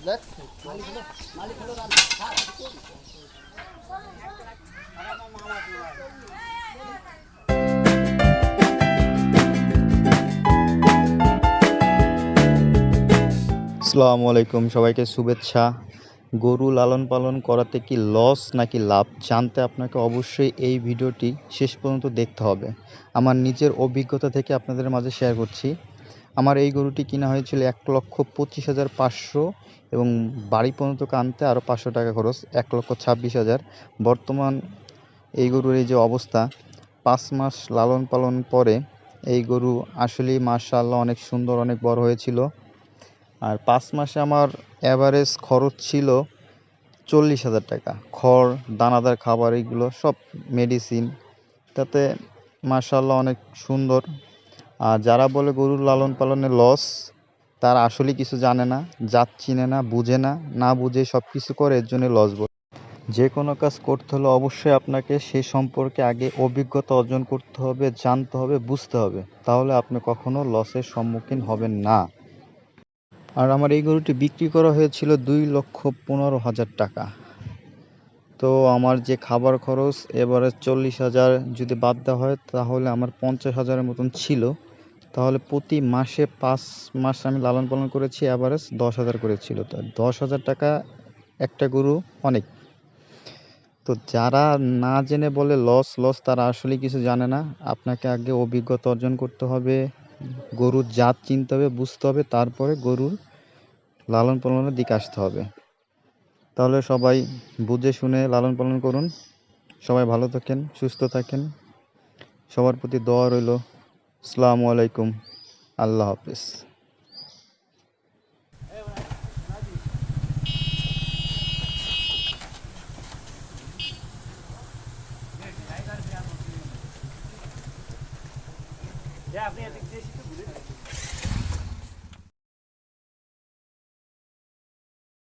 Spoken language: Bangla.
আসসালামু আলাইকুম, সবাইকে শুভেচ্ছা। গরু লালন পালন করাতে কি লস নাকি লাভ জানতে আপনাকে অবশ্যই এই ভিডিওটি শেষ পর্যন্ত দেখতে হবে। আমার নিজের অভিজ্ঞতা থেকে আপনাদের মাঝে শেয়ার করছি। আমার এই গরুটি কিনা হয়েছিল ১,২৫,৫০০ এবং বাড়ি পর্যন্ত আনতে আরও ৫০০ টাকা খরচ, ১,২৬,০০০। বর্তমান এই গরুর এই যে অবস্থা, ৫ মাস লালন পালন পরে এই গরু আসলেই মাশাআল্লাহ অনেক সুন্দর, অনেক বড় হয়েছিল। আর ৫ মাসে আমার অ্যাভারেজ খরচ ছিল ৪০,০০০ টাকা। খড়, দানাদার খাবার, এগুলো সব মেডিসিন, তাতে মাশাআল্লাহ অনেক সুন্দর। আর যারা বলে গরুর লালন পালনে লস, তারা আসলে কিছু জানে না, জাত চিনে না, বুঝে না, না বুঝে সব কিছু করে, এর জন্য লস বলে। যে কোনো কাজ করতে হলে অবশ্যই আপনাকে সে সম্পর্কে আগে অভিজ্ঞতা অর্জন করতে হবে, জানতে হবে, বুঝতে হবে, তাহলে আপনি কখনো লসের সম্মুখীন হবেন না। আর আমার এই গরুটি বিক্রি করা হয়েছিল ২,১৫,০০০ টাকা। তো আমার যে খাবার খরচ এবারে ৪০,০০০ যদি বাদ দেওয়া হয়, তাহলে আমার ৫০,০০০-এর মতন ছিল। তাহলে প্রতি মাসে ৫ মাস আমি লালন পালন করেছি, অ্যাভারেজ ১০,০০০ করে ছিল। তো ১০,০০০ টাকা একটা গরু অনেক। তো যারা না জেনে বলে লস লস, তারা আসলে কিছু জানে না। আপনাকে আগে অভিজ্ঞতা অর্জন করতে হবে, গরুর জাত চিনতে হবে, বুঝতে হবে, তারপরে গরুর লালন পালনের দিকে আসতে হবে। তাহলে সবাই বুঝে শুনে লালন পালন করুন। সবাই ভালো থাকেন, সুস্থ থাকেন। সবার প্রতি দোয়া রইল। আসসালামু আলাইকুম। আল্লাহ হাফেজ। আপনি